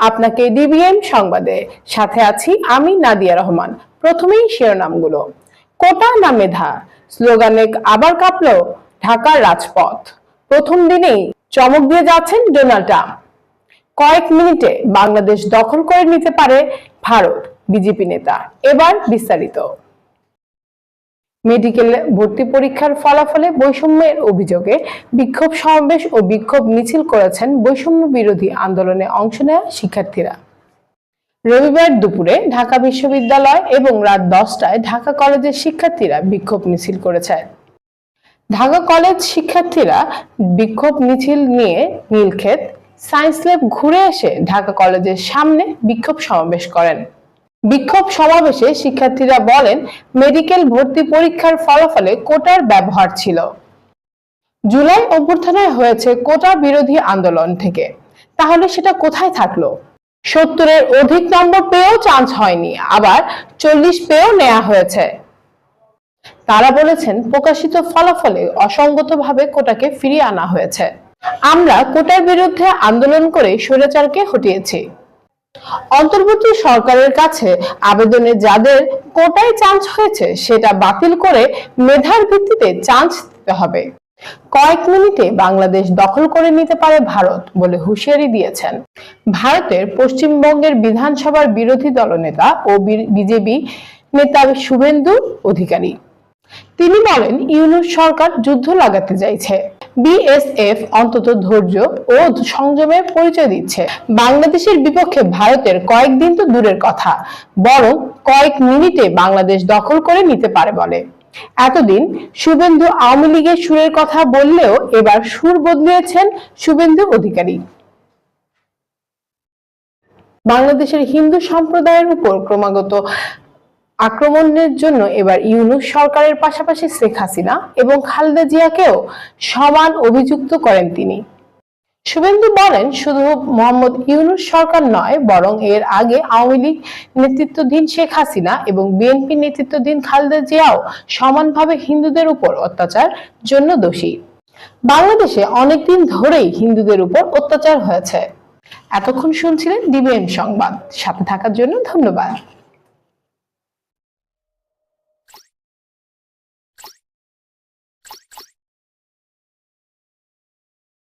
আপনাকে ডিবিএম সংবাদে, সাথে আছি আমি নাদিয়া রহমান। প্রথমেই শিরোনামগুলো। কোটা না মেধা স্লোগানে আবার কাঁপল ঢাকার রাজপথ। প্রথম দিনেই চমক দিয়ে যাচ্ছেন ডোনাল্ড ট্রাম্প। কয়েক মিনিটে বাংলাদেশ দখল করে নিতে পারে ভারত, বিজেপি নেতা। এবার বিস্তারিত। মেডিকেল ভর্তি পরীক্ষার ফলাফলে বৈষম্যের অভিযোগে বিক্ষোভ সমাবেশ ও বিক্ষোভ মিছিল করেছেন বৈষম্য বিরোধী আন্দোলনে অংশ নেওয়া শিক্ষার্থীরা। রবিবার দুপুরে ঢাকা বিশ্ববিদ্যালয় এবং রাত 10টায় ঢাকা কলেজের শিক্ষার্থীরা বিক্ষোভ মিছিল করেছে। ঢাকা কলেজ শিক্ষার্থীরা বিক্ষোভ মিছিল নিয়ে নীলক্ষেত সায়েন্স ল্যাব ঘুরে এসে ঢাকা কলেজের সামনে বিক্ষোভ সমাবেশ করেন। বিক্ষোভ সমাবেশে শিক্ষার্থীরা বলেন, মেডিকেল ভর্তি পরীক্ষার ফলাফলে কোটার ব্যবহার ছিল। জুলাই অভ্যুত্থানে হয়েছে কোটা বিরোধী আন্দোলন থেকে, তাহলে সেটা কোথায় থাকলো? 70-এর অধিক নম্বর পেয়েও চান্স হয়নি, আবার 40 পেয়েও নেওয়া হয়েছে। তারা বলেছেন, প্রকাশিত ফলাফলে অসঙ্গতভাবে কোটাকে ফিরিয়ে আনা হয়েছে। আমরা কোটার বিরুদ্ধে আন্দোলন করে স্বৈরাচারকে হটিয়েছি। অন্তর্বর্তী সরকারের কাছে আবেদনে যাদের কোটায় চান্স হয়েছে সেটা বাতিল করে মেধার ভিত্তিতে চান্স দিতে হবে। কয়েক মিনিটে বাংলাদেশ দখল করে নিতে পারে ভারত বলে হুঁশিয়ারি দিয়েছেন ভারতের পশ্চিমবঙ্গের বিধানসভার বিরোধী দলনেতা ও বিজেপি নেতা শুভেন্দু অধিকারী। তিনি বলেন, ইউনূস সরকার যুদ্ধ লাগাতে চাইছে। বিএসএফ অন্তত ধৈর্য ও সংযমের পরিচয় দিচ্ছে। বাংলাদেশের বিপক্ষে ভারতের কয়েকদিন তো দূরের কথা, বরং কয়েক মিনিটে বাংলাদেশ দখল করে নিতে পারে বলে। এতদিন শুভেন্দু আওয়ামী লীগের সুরের কথা বললেও এবার সুর বদলিয়েছেন শুভেন্দু অধিকারী। বাংলাদেশের হিন্দু সম্প্রদায়ের উপর ক্রমাগত আক্রমণের জন্য এবার ইউনূস সরকারের পাশাপাশি শেখ হাসিনা এবং খালেদা জিয়াকেও সমান অভিযুক্ত করেন তিনি। শুভেন্দু বলেন, শুধু মোহাম্মদ ইউনূস সরকার নয়, বরং এর আগে আওয়ামী লীগ নেতৃত্বাধীন শেখ হাসিনা এবং বিএনপি নেতৃত্বাধীন খালেদা জিয়াও সমানভাবে হিন্দুদের উপর অত্যাচার জন্য দোষী। বাংলাদেশে অনেকদিন ধরেই হিন্দুদের উপর অত্যাচার হয়েছে। এতক্ষণ শুনছিলেন ডিবিএম সংবাদ। সাথে থাকার জন্য ধন্যবাদ।